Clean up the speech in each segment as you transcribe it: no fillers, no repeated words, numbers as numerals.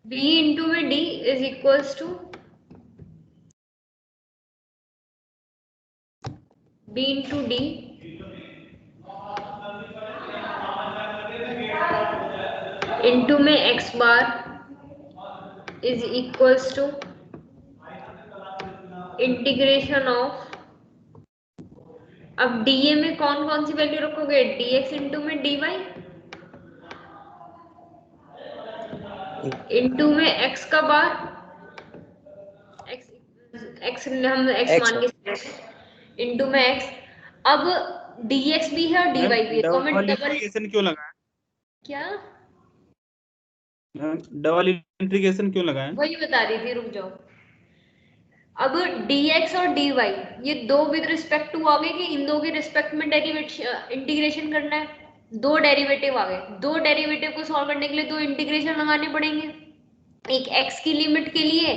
b into में d is equals to b into d into में x bar is equals to integration of, अब dA में कौन कौन सी वैल्यू रखोगे, dx इंटू में dy इंटू में x का बार, x हम x मान के चल रहे हैं इंटू में x। अब dx भी है और dy भी है, तो हमें डबल क्यों लगाया, क्या डबल इंटीग्रेशन क्यों लगाया? वही बता रही थी, रुक जाओ। अब dx और dy ये दो विद रिस्पेक्ट टू आ गए कि इन दो के रिस्पेक्ट में डेरिवेटिव इंटीग्रेशन करना है, दो डेरिवेटिव आ गए, दो डेरिवेटिव को सॉल्व करने के लिए दो इंटीग्रेशन लगाने पड़ेंगे, एक x की लिमिट के लिए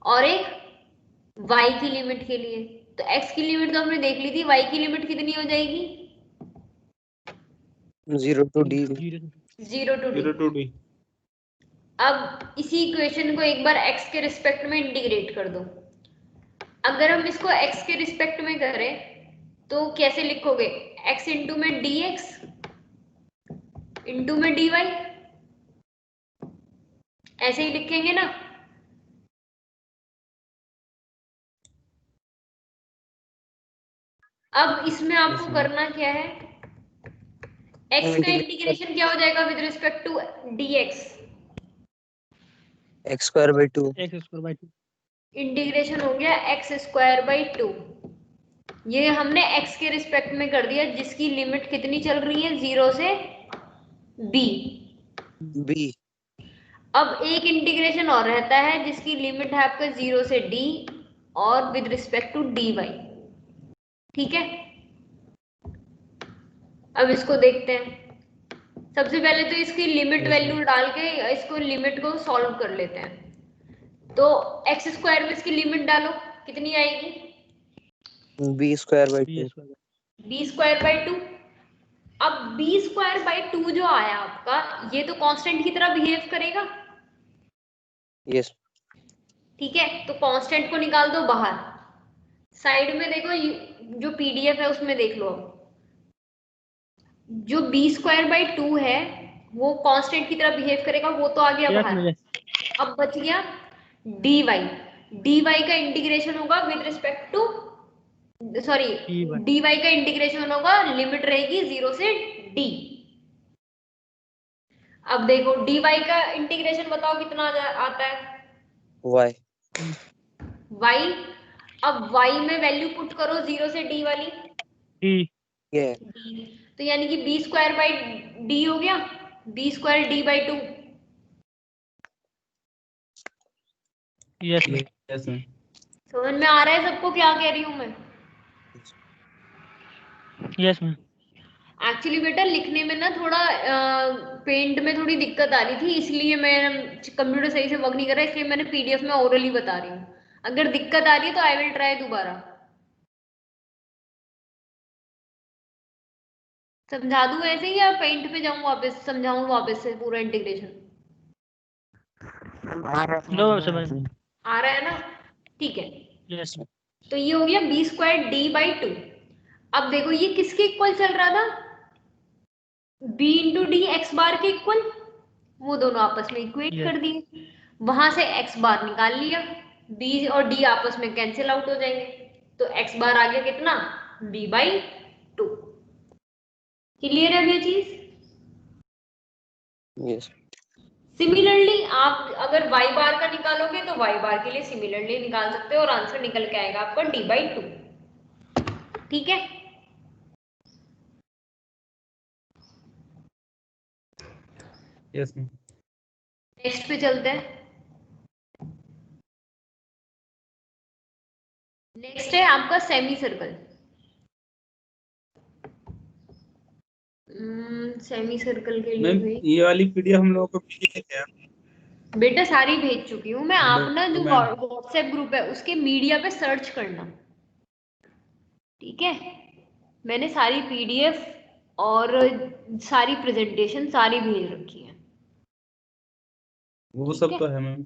और एक y की लिमिट के लिए। तो x की लिमिट तो हमने देख ली थी, y की लिमिट कितनी हो जाएगी, 0 to d। 0 to d। अब इसी इक्वेशन को एक बार x के रिस्पेक्ट में इंटीग्रेट कर दो। अगर हम इसको x के रिस्पेक्ट में करें तो कैसे लिखोगे, x इंटू में dx इंटू में dy, ऐसे ही लिखेंगे ना। अब इसमें आपको करना क्या है, x का इंटीग्रेशन क्या हो जाएगा with respect to dx, x square by 2। Integration हो गया x स्क्वायर बाई 2। ये हमने x के रिस्पेक्ट में कर दिया, जिसकी लिमिट कितनी चल रही है, 0 से b। अब एक इंटीग्रेशन और रहता है जिसकी लिमिट है आपका 0 से d और विद रिस्पेक्ट टू dy, ठीक है। अब इसको देखते हैं, सबसे पहले तो इसकी लिमिट वैल्यू डाल के इसको लिमिट को सॉल्व कर लेते हैं। तो x स्क्वायर में इसकी लिमिट डालो, कितनी आएगी, b square by 2। b square by 2। अब b स्क्वायर बाई 2 जो आया आपका, ये तो कांस्टेंट की तरह बिहेव करेगा, यस। ठीक है। तो कांस्टेंट को निकाल दो बाहर, साइड में देखो जो पीडीएफ है उसमें देख लो, जो b स्क्वायर बाई 2 है वो कांस्टेंट की तरह बिहेव करेगा, वो तो आ गया बाहर। अब बच गया dy, dy का इंटीग्रेशन होगा with respect to, sorry dy का इंटीग्रेशन होगा, लिमिट रहेगी 0 से d। अब देखो dy का इंटीग्रेशन बताओ कितना आता है, y। y, अब y में वैल्यू पुट करो 0 से d वाली, ये तो यानी कि b स्क्वायर बाई d हो गया, b square d by 2। Yes yes. समझ में आ रहा है सबको क्या कह रही हूँ मैं? Yes ma'am. एक्चुअली बेटा लिखने में ना थोड़ा पेंट में थोड़ी दिक्कत आ रही थी, इसलिए मैं कंप्यूटर सही से वर्क नहीं कर रहा, इसलिए मैंने पीडीएफ में ओरली बता रही हूँ। अगर दिक्कत आ रही है तो आई विल ट्राई दोबारा। समझा दूं ऐसे ही या पेंट पे जाऊं वापस, समझाऊं वापस से पूरा इंटीग्रेशन? नो समझ आ रहा है ना, ठीक है। यस। तो ये हो गया b स्क्वायर d बाई 2। अब देखो ये किसके इक्वल चल रहा था, b इंटू डी एक्स बार के इक्वल, वो दोनों आपस में इक्वेट कर दिए, वहां से x बार निकाल लिया, b और d आपस में कैंसिल आउट हो जाएंगे, तो x बार आ गया कितना, b बाई 2। क्लियर है ये चीज? यस। सिमिलरली आप अगर y बार का निकालोगे तो y बार के लिए सिमिलरली निकाल सकते हो और आंसर निकल के आएगा आपका d बाई 2, ठीक है। यस। नेक्स्ट पे चलते हैं। नेक्स्ट है आपका सेमी सर्कल। सेमी सर्कल के लिए मैम ये वाली पीडीएफ हम लोगों को भेजी है बेटा, सारी भेज चुकी हूँ मैं। आप ना जो व्हाट्सएप ग्रुप है उसके मीडिया पे सर्च करना, ठीक है। मैंने सारी पीडीएफ और सारी प्रेजेंटेशन सारी भेज रखी है। वो ठीक सब है? तो है मैम।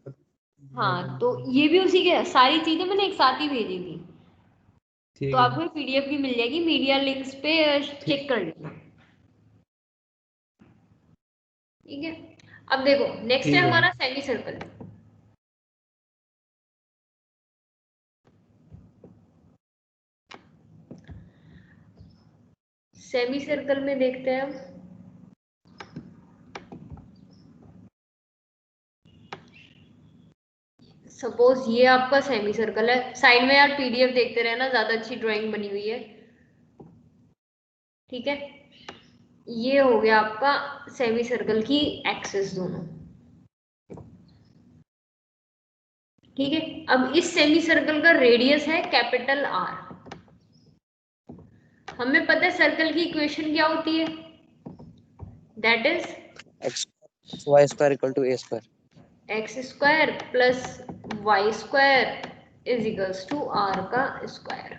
हाँ, तो ये भी उसी के सारी चीजें मैंने एक साथ ही भेजी थी, ठीक तो है आपको पीडीएफ भी मिल जाएगी, मीडिया लिंक्स पे चेक कर लेना। ठीक है, अब देखो नेक्स्ट ठीक है है हमारा सेमी सर्कल। सेमी सर्कल में देखते हैं हम, सपोज ये आपका सेमी सर्कल है। साइड में यार पीडीएफ देखते रहना, ज्यादा अच्छी ड्राइंग बनी हुई है। ठीक है, ये हो गया आपका सेमी सर्कल की एक्सिस दोनों। ठीक है, अब इस सेमी सर्कल का रेडियस है कैपिटल आर। हमें पता है सर्कल की इक्वेशन क्या होती है, that is x y square equal to a square. X square plus y square is equals to R का स्क्वायर।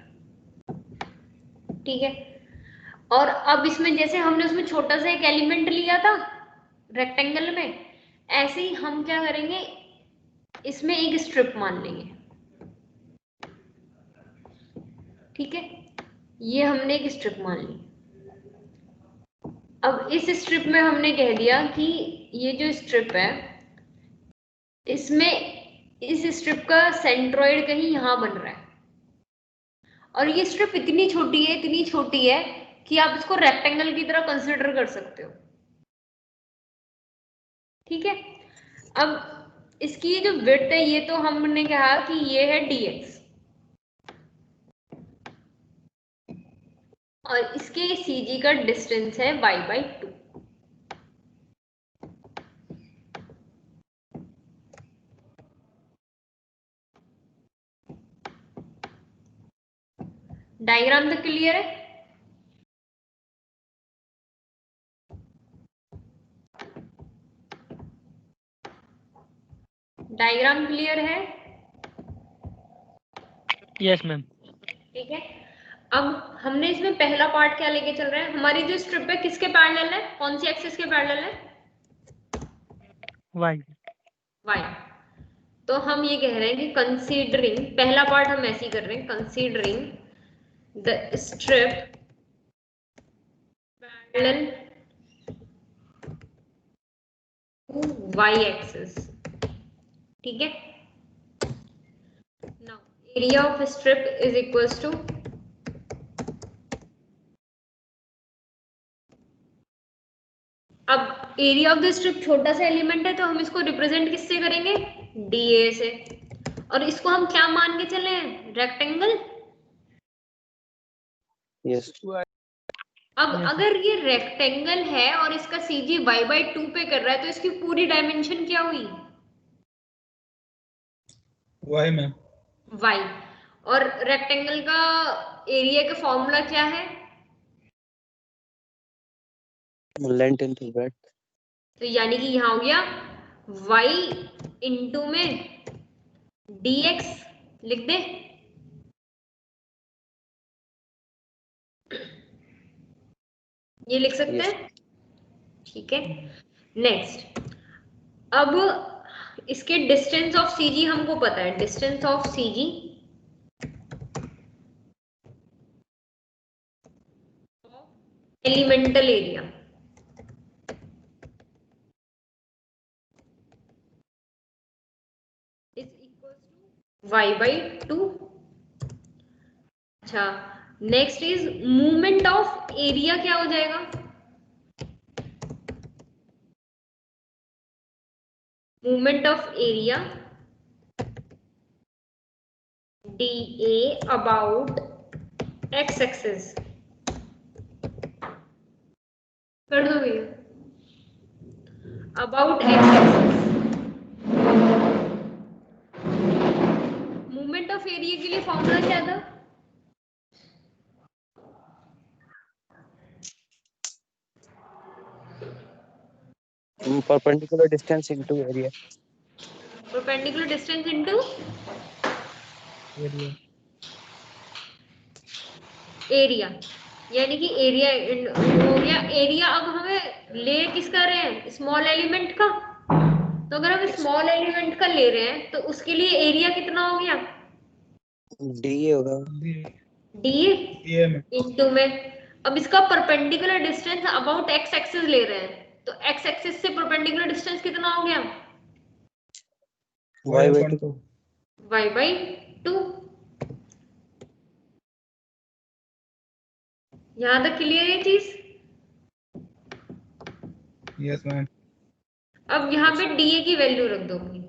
ठीक है, और अब इसमें जैसे हमने उसमें छोटा सा एक एलिमेंट लिया था रेक्टेंगल में, ऐसे ही हम क्या करेंगे, इसमें एक स्ट्रिप मान लेंगे। ठीक है, ये हमने एक स्ट्रिप मान ली। अब इस स्ट्रिप में हमने कह दिया कि ये जो स्ट्रिप है, इसमें इस स्ट्रिप का सेंट्रोइड कहीं यहां बन रहा है, और ये स्ट्रिप इतनी छोटी है, इतनी छोटी है कि आप इसको रेक्टेंगल की तरह कंसिडर कर सकते हो। ठीक है, अब इसकी जो विड्थ है, ये तो हमने कहा कि ये है dx, और इसके CG का डिस्टेंस है y/2। डायग्राम तो क्लियर है? डायग्राम क्लियर है? Yes ma'am. ठीक है, अब हमने इसमें पहला पार्ट क्या लेके चल रहे हैं, हमारी जो स्ट्रिप है किसके पैरेलल है, कौन सी एक्सिस के पैरेलल है, वाई। y। तो हम ये कह रहे हैं कि कंसीडरिंग, पहला पार्ट हम ऐसे ही कर रहे हैं, considering the strip parallel to y axis. ठीक है, now area of strip is equals to, अब एरिया ऑफ द स्ट्रिप छोटा सा एलिमेंट है, तो हम इसको रिप्रेजेंट किससे करेंगे, dA से, और इसको हम क्या मान के चले हैं, रेक्टेंगल। Yes. अब Yes, अगर ये रेक्टेंगल है और इसका CG y/2 पे कर रहा है, तो इसकी पूरी डायमेंशन क्या हुई, वाई मैम। y। और रेक्टेंगल का एरिया का फॉर्मूला क्या है, Length into breadth. तो यानी कि यहाँ हो गया y इंटू में dx, लिख दे, ये लिख सकते Yes. हैं। ठीक है, नेक्स्ट, अब इसके डिस्टेंस ऑफ CG हमको पता है, distance of CG elemental area is equal to y/2। अच्छा, next is movement of area, क्या हो जाएगा, movement of area dA about x axis, कर दो भैया, about x axis. Movement of area के लिए फॉर्मूला क्या था, Perpendicular distance into area. Perpendicular distance into area. Area. यानी कि एरिया हो गया। एरिया अब हमें ले किसका रहे हैं, स्मॉल एलिमेंट का। तो अगर हम स्मॉल एलिमेंट का ले रहे हैं तो उसके लिए एरिया कितना हो गया, डी होगा। डी इंटू में। अब इसका perpendicular distance about x axis ले रहे हैं, तो एक्स एक्सिस से परपेंडिकुलर डिस्टेंस कितना हो गया, y/2। y/2। यहां तक क्लियर है चीज। Yes ma'am. अब यहाँ पे डीए की वैल्यू रख दो अपनी।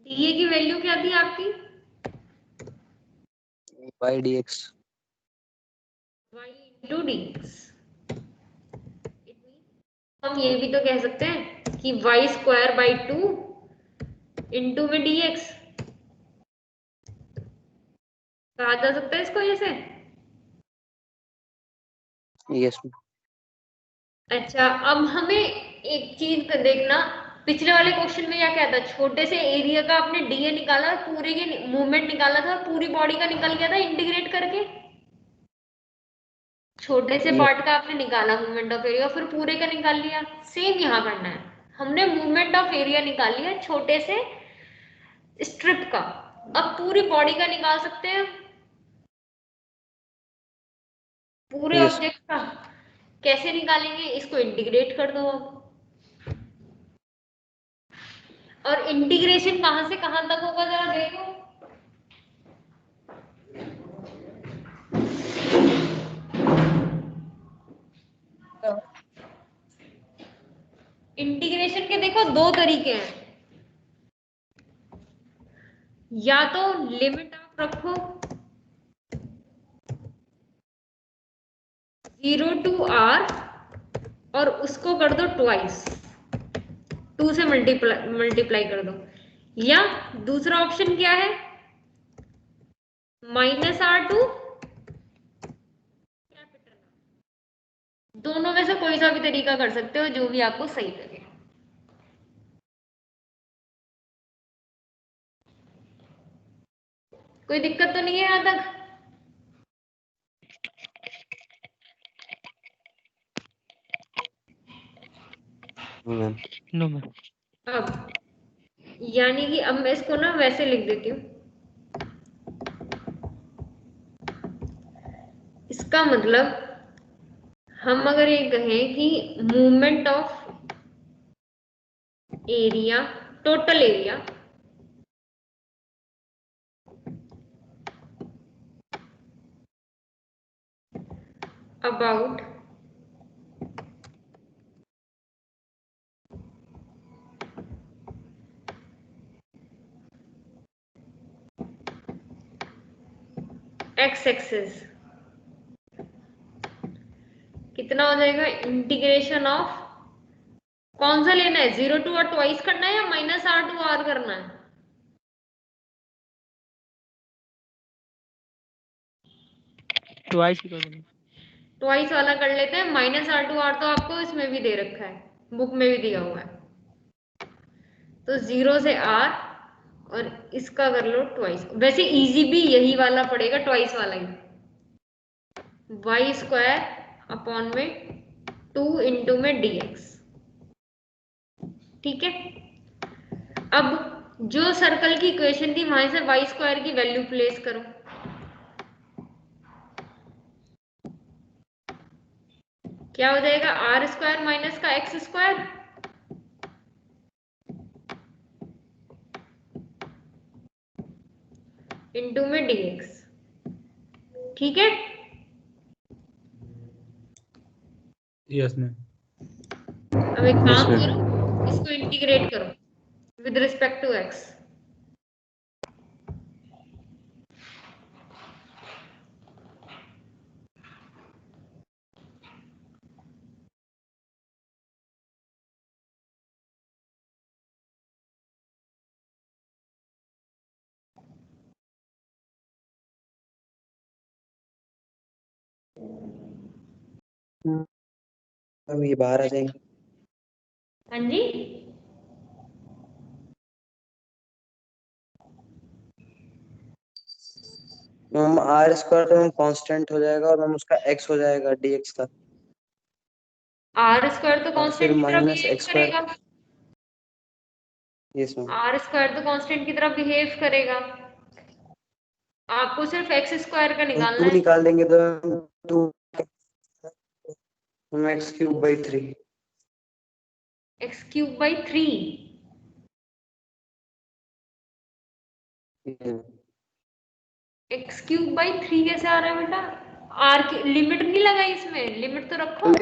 डीए की वैल्यू क्या थी आपकी, y/dx। y into D. हम ये भी तो कह सकते हैं कि y²/2 इंटू में dx, कहा जा सकता है इसको ऐसे। यस। अच्छा, अब हमें एक चीज देखना, पिछले वाले क्वेश्चन में क्या क्या था, छोटे से एरिया का आपने डीए निकाला, पूरे के मूवमेंट निकाला था, पूरी बॉडी का निकल गया था इंटीग्रेट करके। छोटे से पार्ट का आपने निकाला मूवमेंट ऑफ एरिया, फिर पूरे का निकाल लिया। सेम यहाँ करना है, हमने मूवमेंट ऑफ एरिया निकाल लिया छोटे से स्ट्रिप का, अब पूरी बॉडी का निकाल सकते हैं, पूरे यस। ऑब्जेक्ट का। कैसे निकालेंगे, इसको इंटीग्रेट कर दो अब। और इंटीग्रेशन कहां से कहां तक होगा जरा देखो। इंटीग्रेशन के देखो दो तरीके हैं, या तो लिमिट आप रखो 0 to r और उसको कर दो ट्वाइस, 2 से मल्टीप्लाई कर दो, या दूसरा ऑप्शन क्या है, -r2। दोनों में से कोई सा भी तरीका कर सकते हो, जो भी आपको सही लगे। कोई दिक्कत तो नहीं है यहां तक। मैम। No ma'am. अब यानी कि अब मैं इसको ना वैसे लिख देती हूँ, इसका मतलब हम अगर ये कहें कि movement of area, total area about x axis कितना हो जाएगा, इंटीग्रेशन ऑफ कौन सा लेना है, 0 to r ट्वाइस करना है या -r to r करना है। ट्वाइस ही कर दूंगा। ट्वाइस वाला कर लेते हैं। -r to r तो आपको इसमें भी दे रखा है, बुक में भी दिया हुआ है। तो 0 से r और इसका कर लो ट्वाइस। वैसे इजी भी यही वाला पड़ेगा, ट्वाइस वाला ही, y² में 2 इंटू में dx। ठीक है, अब जो सर्कल की इक्वेशन थी वहां से y² की वैल्यू प्लेस करो। क्या हो जाएगा, r² माइनस का x², इंटू में dx। ठीक है, यस मैम। अब एक यस काम मैम। करो, इसको इंटीग्रेट करो विद रिस्पेक्ट टू x। अब ये बाहर आ जाएंगे। हाँ जी, मैम आर स्क्वायर तो मैम कांस्टेंट हो जाएगा और मैम उसका एक्स हो जाएगा dx का, आर स्क्वायर तो और फिर कांस्टेंट की तरह माइनस बिहेव एक्स स्क्वायर। करेगा, यस मैम। आर स्क्वायर तो कांस्टेंट की तरह बिहेव करेगा। आपको सिर्फ एक्स स्क्वायर का हम निकालना 2 है। निकाल देंगे तो 2 x cube by 3। X cube by 3। X cube by 3 कैसे आ रहा है बेटा? आर की लिमिट नहीं लगाई, इसमें लिमिट तो रखो।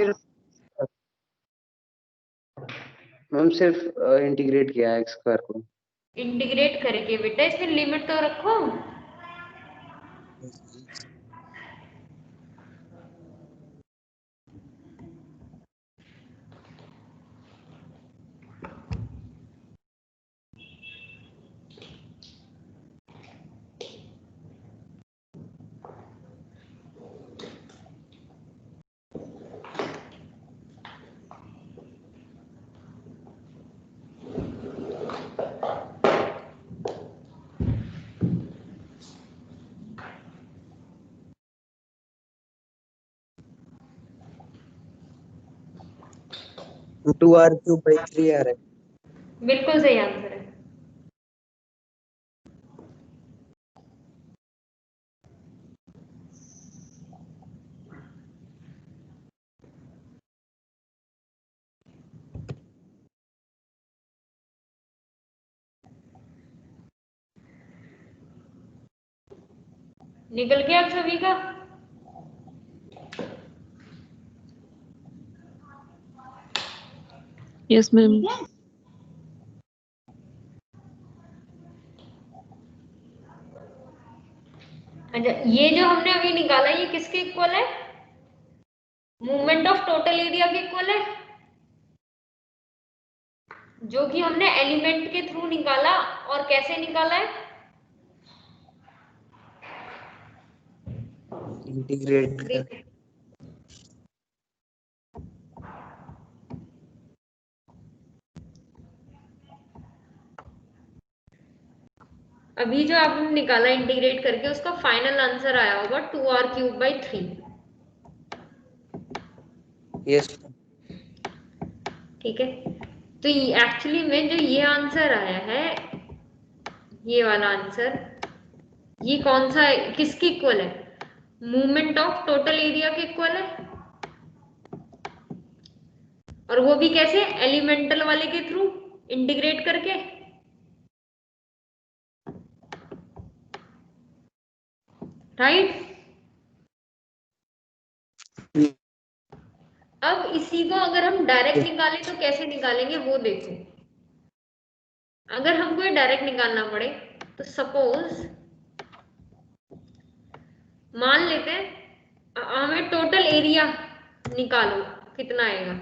मैम सिर्फ इंटीग्रेट किया है एक्स स्क्वायर को। इंटीग्रेट करके बेटा इसमें लिमिट तो रखो। टू आर क्यूब बाई 3 आ रहा है। बिल्कुल सही आंसर है। निकल गया आप सभी का? Yes, ma'am. अच्छा, ये जो हमने अभी निकाला ये किसके इक्वल है? मूवमेंट ऑफ टोटल एरिया के इक्वल है, जो कि हमने एलिमेंट के थ्रू निकाला। और कैसे निकाला है? इंटीग्रेट कर। देख, अभी जो आपने निकाला इंटीग्रेट करके, उसका फाइनल आंसर आया होगा 2r³ बाई 3। यस। ठीक है, तो एक्चुअली में जो ये आंसर आया है, ये वाला आंसर, ये कौन सा है, किसके इक्वल है? मूवमेंट ऑफ टोटल एरिया के इक्वल है। और वो भी कैसे? एलिमेंटल वाले के थ्रू इंटीग्रेट करके। राइट। अब इसी को अगर हम डायरेक्ट निकालें तो कैसे निकालेंगे वो देखो। अगर हमको ये डायरेक्ट निकालना पड़े तो सपोज मान लेते हैं हमें टोटल एरिया निकालो, कितना आएगा?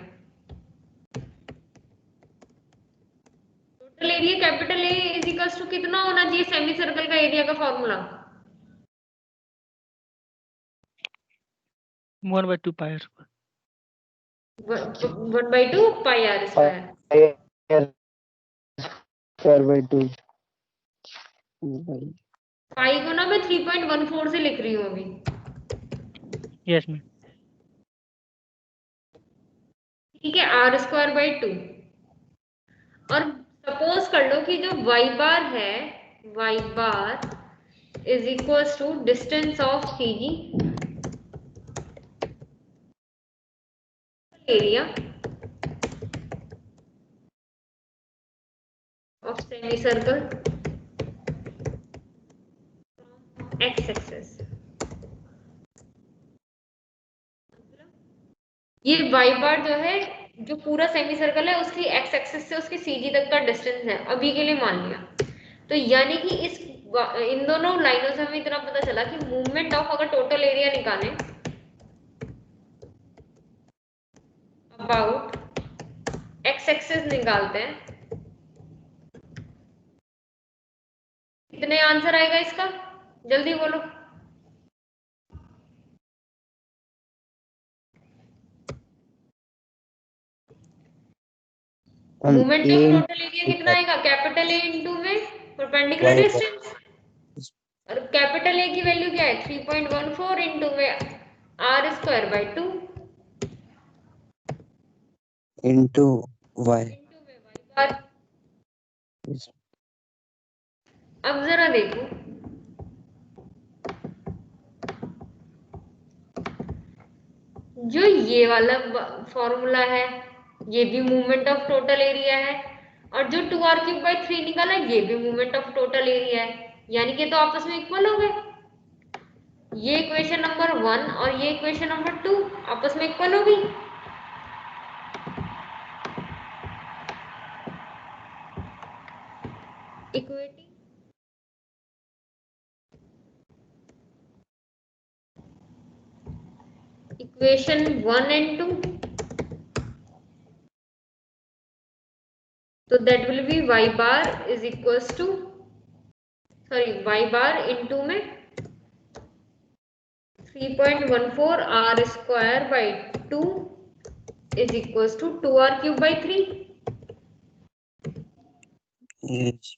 Total area capital A is equals to कितना होना चाहिए सेमी सर्कल का एरिया का formula? 1/2 pi r square. 1/2 pi R square. Square by 2। Pi को ना मैं 3.14 से लिख रही हूँ अभी। Yes, ma'am. ठीक है, r² बाई 2। और सपोज कर लो कि जो y बार है, y bar is equals to distance of CG area of semi circle x axis. ये y बार जो है, जो पूरा सेमी सर्कल है, उसकी x एक्सिस से उसकी CG तक का डिस्टेंस है, अभी के लिए मान लिया। तो यानी कि इन दोनों लाइनों से हमें इतना पता चला कि मूवमेंट ऑफ, अगर टोटल एरिया निकालें अबाउट x एक्सिस निकालते हैं, कितने आंसर आएगा इसका? जल्दी बोलो। मूवमेंट ऑफ टोटल एरिया कितना आएगा? कैपिटल A इंटू में परपेंडिकुलर डिस्टेंस। और कैपिटल ए की वैल्यू क्या है 3.14 इंटू में R square by 2 into y. Into में वाई बार। अब जरा देखो, जो ये वाला फॉर्मूला है ये भी मूवमेंट ऑफ टोटल एरिया है, और जो 2r³ बाई 3 निकाला ये भी मूवमेंट ऑफ टोटल एरिया है, यानी कि तो आपस में इक्वल हो गए। ये इक्वेशन नंबर 1 और ये इक्वेशन नंबर 2 आपस में इक्वल होगी। इक्वेटिंग इक्वेशन 1 एंड 2, तो that will be y bar is equals to, sorry y bar into में 3.14 r square by 2 is equals to 2r³ by 3। Yes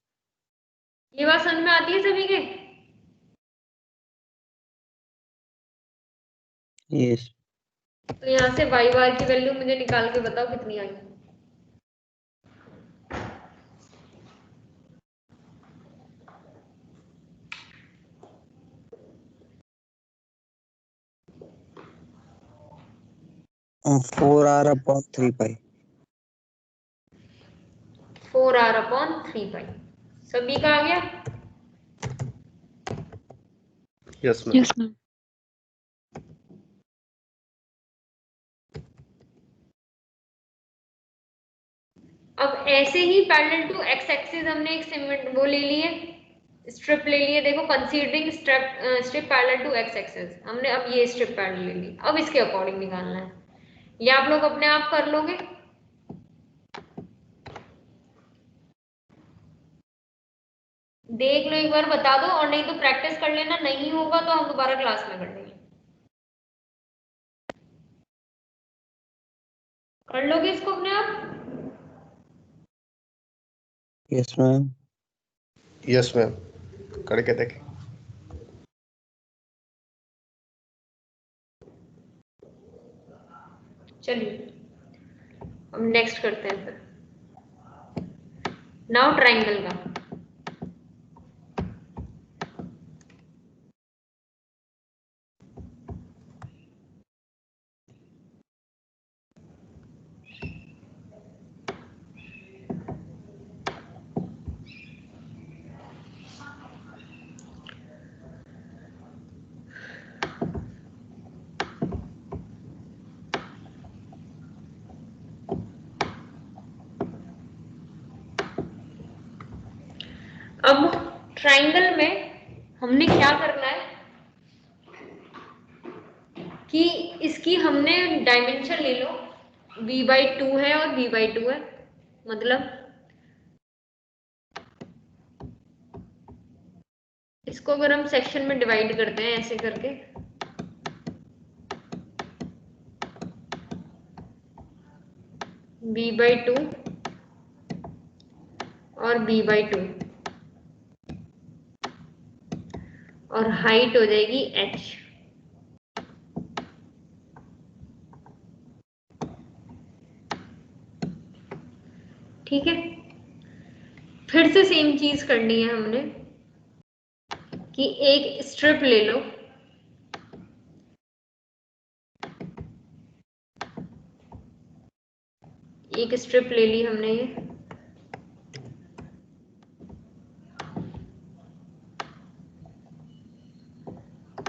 ये बात समझ में आती है सभी के? यस। तो यहाँ से y बार की वैल्यू मुझे निकाल के बताओ कितनी आई। और 4r/3 पाई। 4r/3 पाई। सभी का आ गया? Yes ma'am. Yes, ma'am. अब ऐसे ही पैरेलल टू एक्स एक्सिस हमने एक सिमेंट वो ले लिए, स्ट्रिप ले लिए। देखो considering strip parallel to x axis, हमने अब ये स्ट्रिप पैरेलल ले ली। अब इसके अकॉर्डिंग निकालना है, ये आप लोग अपने आप कर लोगे। देख लो एक बार, बता दो, और नहीं तो प्रैक्टिस कर लेना, नहीं होगा तो हम दोबारा क्लास में कर लेंगे। कर लोगे इसको अपने आप? Yes ma'am. यस मैम, करके देखें। चलिए हम नेक्स्ट करते हैं फिर। नाउ ट्राइंगल का। अब ट्राइंगल में हमने क्या करना है कि इसकी हमने डायमेंशन ले लो, v/2 है और v/2 है, मतलब इसको अगर हम सेक्शन में डिवाइड करते हैं ऐसे करके, v/2 और v/2, और हाइट हो जाएगी h। ठीक है, फिर से सेम चीज करनी है हमने कि एक स्ट्रिप ले लो, एक स्ट्रिप ले ली हमने ये,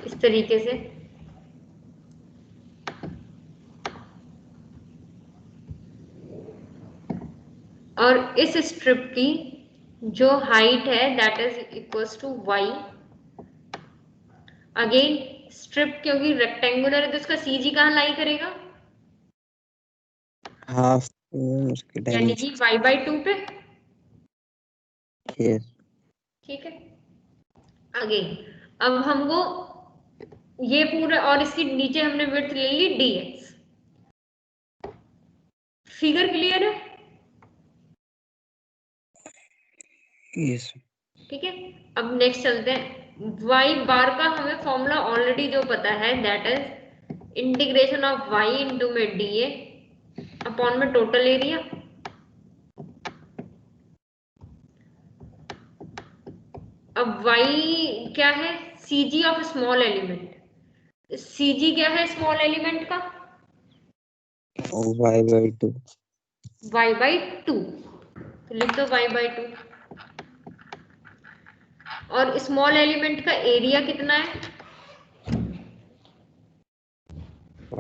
इस तरीके से, और इस स्ट्रिप की जो हाइट है that is equals to y। Again strip क्योंकि रेक्टेंगुलर है तो इसका CG कहाँ लाई करेगा, हाफ उसके यानी कि डायमेंशन। y/2 पे। यस। ठीक है, अगेन अब हमको ये पूरा, और इसकी नीचे हमने विड्थ ले ली dx। फिगर क्लियर है? यस। ठीक है, अब नेक्स्ट चलते हैं। वाई बार का हमें फॉर्मूला ऑलरेडी जो पता है, that is integration of y into में डी ए अपॉन में टोटल एरिया। अब वाई क्या है, CG of small element. CG क्या है स्मॉल एलिमेंट का, y/2 y बाई टू, तो लिख दो y बाई टू। और स्मॉल एलिमेंट का एरिया कितना है,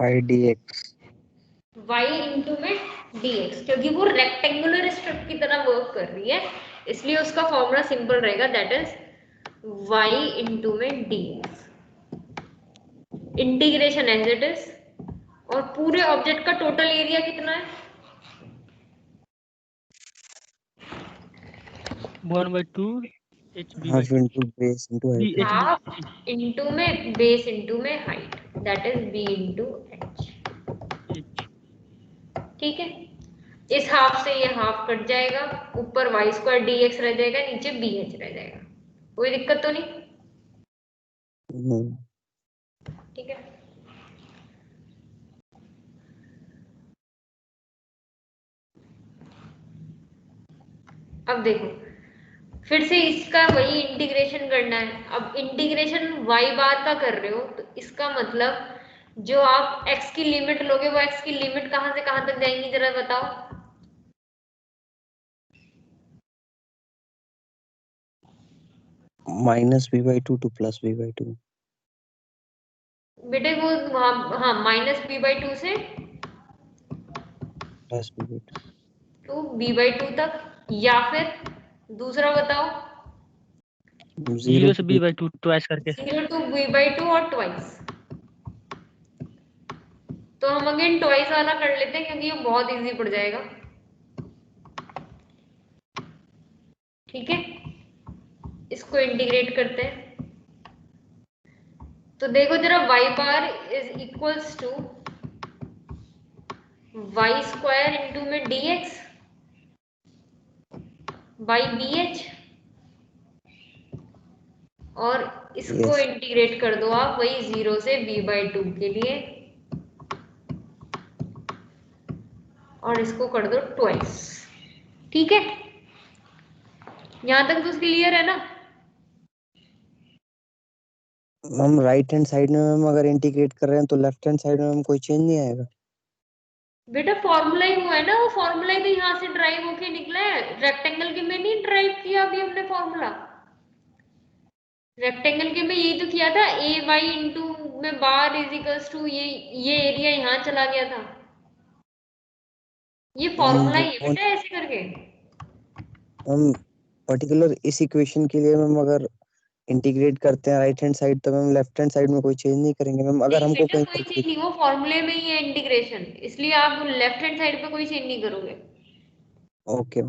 y/dx y इंटू में dx, क्योंकि वो रेक्टेंगुलर स्ट्रिप की तरह वर्क कर रही है, इसलिए उसका फॉर्मूला सिंपल रहेगा, दैट इज y इंटू में dx, integration as it is. और पूरे ऑब्जेक्ट का टोटल एरिया कितना है, 1/2 HB half by into base into height है। हाफ इंटू में बेस इंटू में height, that is b into h। H। ठीक है, इस हाफ से ये हाफ कट जाएगा, ऊपर वाई स्क्वायर डी एक्स रह जाएगा, नीचे बी एच रह जाएगा। कोई दिक्कत तो नहीं, ठीक है। अब देखो, फिर से इसका वही इंटीग्रेशन करना है। अब इंटीग्रेशन वाई बार का कर रहे हो, तो इसका मतलब जो आप x की लिमिट लोगे, वो x की लिमिट कहां से कहां तक जाएंगी, जरा बताओ। -b/2 to +b/2 बेटे वो हाँ -b/2 से +b/2 टू b/2 तक, या फिर दूसरा बताओ, 0 0 से to b/2 ट्वाइस करके। 0 टू b/2 और ट्वाइस। तो हम अगेन ट्वाइस वाला कर लेते हैं, क्योंकि ये बहुत इजी पड़ जाएगा। ठीक है, इसको इंटीग्रेट करते हैं। तो देखो जरा, y bar is equals to y square into में dx बाई बी एच, और इसको yes इंटीग्रेट कर दो आप वही 0 से b/2 के लिए, और इसको कर दो ट्वाइस। ठीक है, यहां तक तो क्लियर है ना। हम राइट हैंड साइड में हम अगर इंटीग्रेट कर रहे हैं तो लेफ्ट हैंड साइड में हम कोई चेंज नहीं आएगा। बेटा फॉर्मूला ही हुआ है ना, वो फॉर्मूला ही तो यहाँ से ड्राइव होके निकला है, रेक्टेंगल के में नहीं ड्राइव किया अभी हमने फॉर्मूला। रेक्टेंगल के में यही तो किया था, ए वाई इंटू में बार इज इक्वल्स टू ये एरिया यहाँ चला गया था, ये फॉर्मूला वो ही है कौन, बेटा ऐसे करके। हम पर्टिकुलर इस इक्वेशन के लिए हम अगर इंटीग्रेट करते हैं राइट हैंड साइड तो हम लेफ्ट हैंड साइड में कोई चेंज नहीं करेंगे मैम, अगर नहीं हमको बेटा कहीं कोई पर चेंज नहीं, वो फॉर्मूले में ही है इंटीग्रेशन, इसलिए आप लेफ्ट हैंड साइड पे कोई चेंज नहीं करोगे। ओके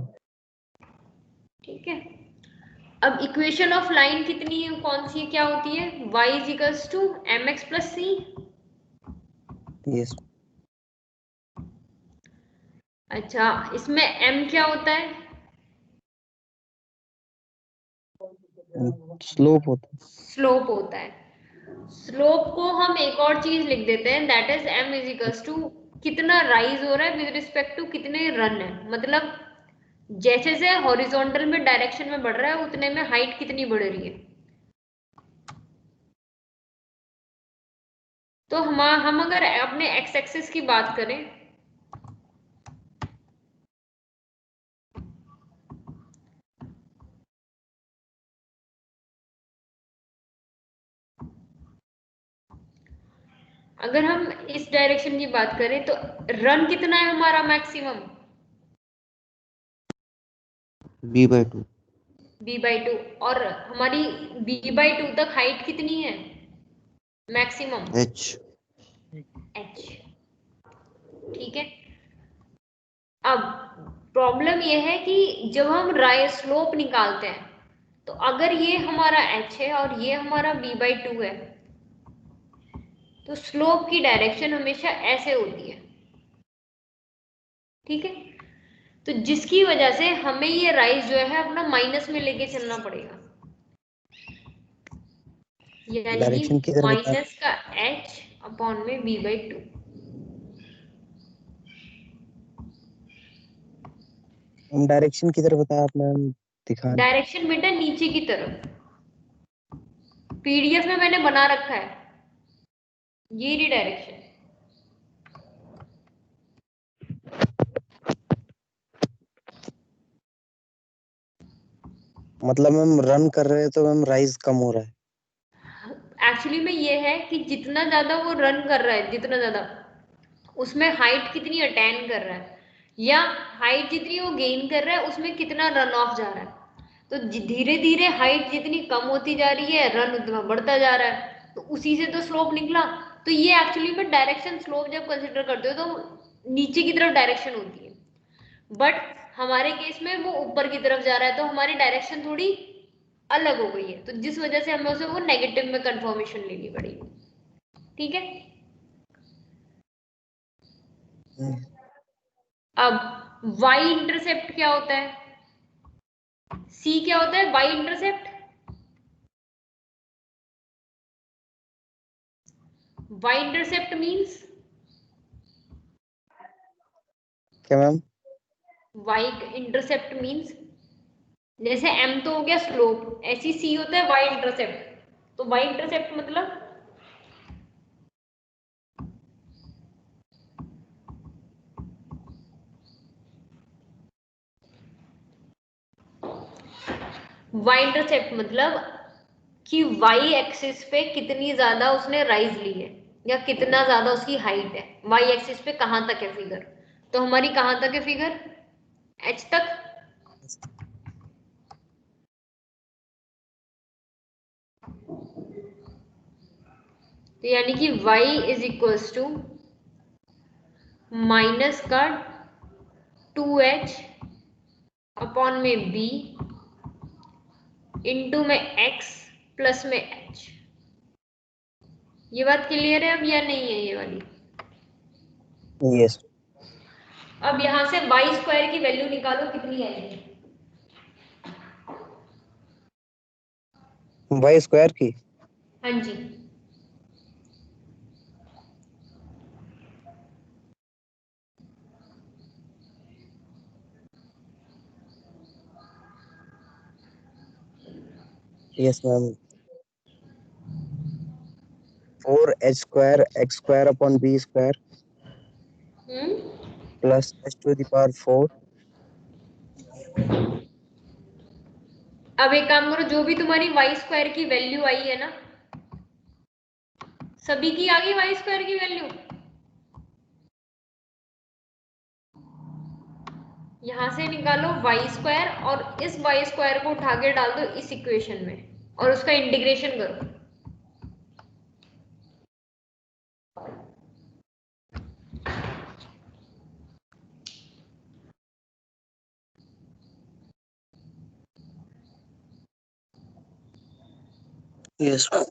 ठीक है, अब इक्वेशन ऑफ लाइन कितनी है, कौन सी है, क्या होती है, y is equals to m x plus c. Yes अच्छा, इसमें m क्या होता है, स्लोप होता है। स्लोप होता है। स्लोप को हम एक और चीज लिख देते हैं, that is m is equals to कितना राइज हो रहा है विद रिस्पेक्ट टू कितने रन है, मतलब जैसे से हॉरिजॉन्टल में डायरेक्शन में बढ़ रहा है उतने में हाइट कितनी बढ़ रही है। तो हम अगर अपने एक्स एक्सिस की बात करें, अगर हम इस डायरेक्शन की बात करें तो रन कितना है हमारा मैक्सिमम, b/2 b/2, और हमारी b/2 तक हाइट कितनी है मैक्सिमम, h h। ठीक है, अब प्रॉब्लम यह है कि जब हम स्लोप निकालते हैं, तो अगर ये हमारा h है और ये हमारा b/2 है, तो स्लोप की डायरेक्शन हमेशा ऐसे होती है। ठीक है, तो जिसकी वजह से हमें ये राइज जो है अपना माइनस में लेके चलना पड़ेगा। यानी डायरेक्शन कि किधर बता माइनस का h अपॉन में v/2। हम डायरेक्शन किधर बता आपने हम दिखा नहीं। डायरेक्शन बेटा नीचे की तरफ, पीडीएफ में मैंने बना रखा है, ये रही डायरेक्शन। मतलब हम रन कर रहे हैं तो हम राइज कम हो रहा है। एक्चुअली में ये है कि जितना ज्यादा वो रन कर रहा है, जितना ज्यादा उसमें हाइट कितनी अटेन कर रहा है, या हाइट जितनी वो गेन कर रहा है उसमें कितना रन ऑफ जा रहा है। तो धीरे धीरे हाइट जितनी कम होती जा रही है, रन उतना बढ़ता जा रहा है, तो उसी से तो स्लोप निकला। तो ये एक्चुअली में डायरेक्शन स्लोप जब कंसिडर करते हो तो नीचे की तरफ डायरेक्शन होती है, बट हमारे केस में वो ऊपर की तरफ जा रहा है, तो हमारी डायरेक्शन थोड़ी अलग हो गई है, तो जिस वजह से हमें उसे वो नेगेटिव में कंफर्मेशन लेनी पड़ेगी। ठीक है। हम्म, अब y इंटरसेप्ट क्या होता है, c क्या होता है, y intercept. y intercept means, क्या मैम? y इंटरसेप्ट मींस जैसे m तो हो गया स्लोप, ऐसी c होता है y इंटरसेप्ट। तो y इंटरसेप्ट मतलब y इंटरसेप्ट मतलब कि y एक्सिस पे कितनी ज्यादा उसने राइज ली है, या कितना ज्यादा उसकी हाइट है, y एक्सिस पे कहां तक है फिगर। तो हमारी कहां तक है फिगर, h तक। तो यानी कि y is equals to minus का 2h अपॉन में b इंटू में x प्लस में h। ये बात क्लियर है अब या नहीं है ये वाली। यस। अब यहां से वाई स्क्वायर की वैल्यू निकालो कितनी आएगी। वाई स्क्वायर की हाँ जी, yes ma'am 4h² x² upon b square plus h⁴। अब एक काम करो, जो भी तुम्हारी वाई स्क्वायर की वैल्यू आई है ना, सभी की आ गई वाई स्क्वायर की वैल्यू। यहां से निकालो वाई स्क्वायर और इस वाई स्क्वायर को उठा के डाल दो इस इक्वेशन में और उसका इंटीग्रेशन करो। Yes ma'am.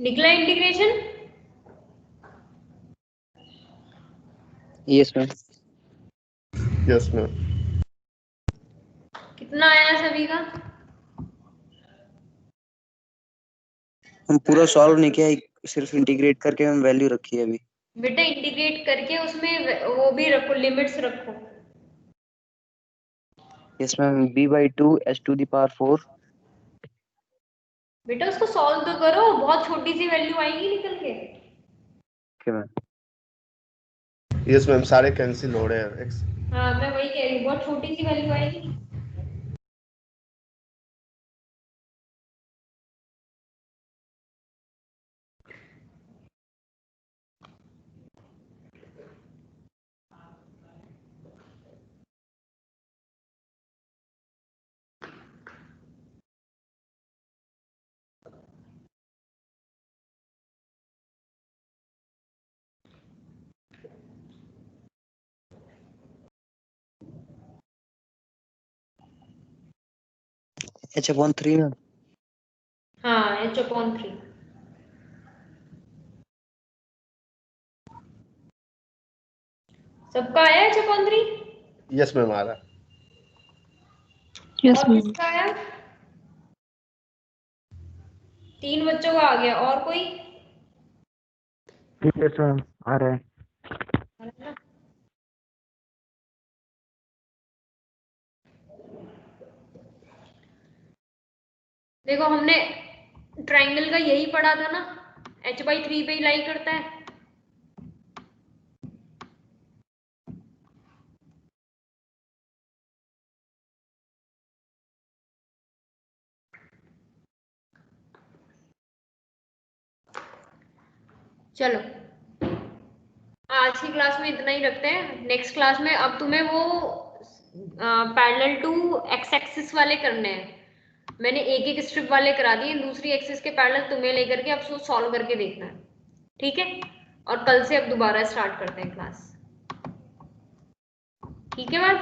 निकला integration? Yes ma'am. Yes ma'am. कितना आया सभी का? हम पूरा सॉल्व नहीं किया, सिर्फ इंटीग्रेट करके हम वैल्यू रखी है अभी। बेटा इंटीग्रेट करके उसमें वो भी रखो, लिमिट्स रखो। Yes ma'am, b/2 h⁴। बेटा उसको सॉल्व तो करो, बहुत छोटी सी वैल्यू आएगी निकल के। Okay ma'am. यस मैम, सारे कैंसिल हो रहे हैं एक्स। हाँ मैं वही कह रही हूँ, बहुत छोटी सी वैल्यू आएगी। h/3 ma'am. हाँ h/3। सबका आया h/3? यस मैम, आ रहा है। और किसका आया? 3 बच्चों का आ गया, और कोई? यस मैम, आ रहा है। देखो हमने ट्राइंगल का यही पढ़ा था ना, h/3 पे ही लाई करता है। चलो आज की क्लास में इतना ही रखते हैं। नेक्स्ट क्लास में अब तुम्हें वो पैरेलल टू एक्स एक्सिस वाले करने हैं। मैंने एक एक स्ट्रिप वाले करा दिए, दूसरी एक्सिस के पैरेलल तुम्हें लेकर के अब उसको सॉल्व करके देखना है, ठीक है? और कल से अब दोबारा स्टार्ट करते हैं क्लास, ठीक है ma'am?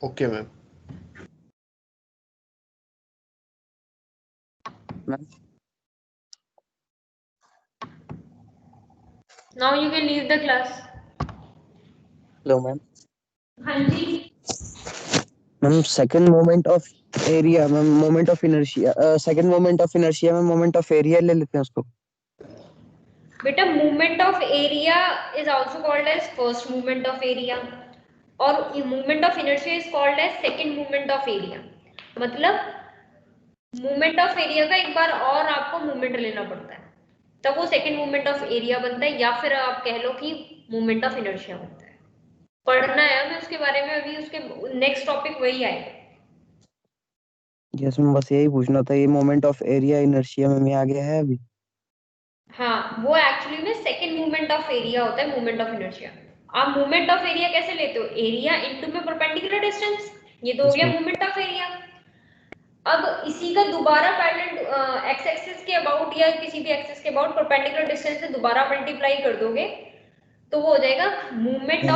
Okay ma'am. Ma'am now you can leave the class. Hello ma'am. हाँ जी। Ma'am second moment of area, ma'am moment of inertia, second moment of inertia में मोमेंट ऑफ एरिया ले लेते हैं उसको। बेटा movement of area is also called as first movement of area, और movement of inertia is called as second movement of area. मतलब movement of area का एक बार और आपको मूवमेंट लेना पड़ता है, तब वो सेकंड मूवमेंट ऑफ एरिया बनता है, या फिर आप कह लो कि मूवमेंट ऑफ इनर्शिया बनता है। पढ़ना है हमें उसके बारे में, अभी उसके नेक्स्ट टॉपिक वही आएगा। यस मैम, बस यही पूछना था, ये मोमेंट ऑफ एरिया इनर्शिया में आ गया है अभी। हाँ वो एक्चुअली में सेकंड मूवमेंट ऑफ एरिया होता है, मूवमेंट ऑफ इनर्शिया। आप मूवमेंट ऑफ एरिया कैसे लेते हो? एरिया इनटू में परपेंडिकुलर डिस्टेंस, ये तो हो यस गया मैम। Movement of area. अब इसी का दोबारा पैरेलल एक्स एक्सिस के अबाउट या किसी भी एक्सिस के अबाउट परपेंडिकुलर डिस्टेंस से दोबारा मल्टीप्लाई कर दोगे तो वो हो जाएगा मूवमेंट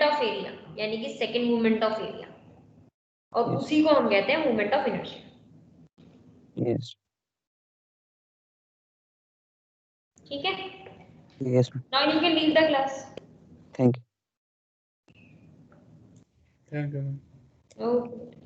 ऑफ एरिया, यानी कि सेकंड मूवमेंट ऑफ एरिया, और यस उसी को हम कहते हैं मूवमेंट ऑफ इनर्शिया, यस ठीक है? Yes ma'am. Now you can leave the class. Thank you. Thank you. Okay.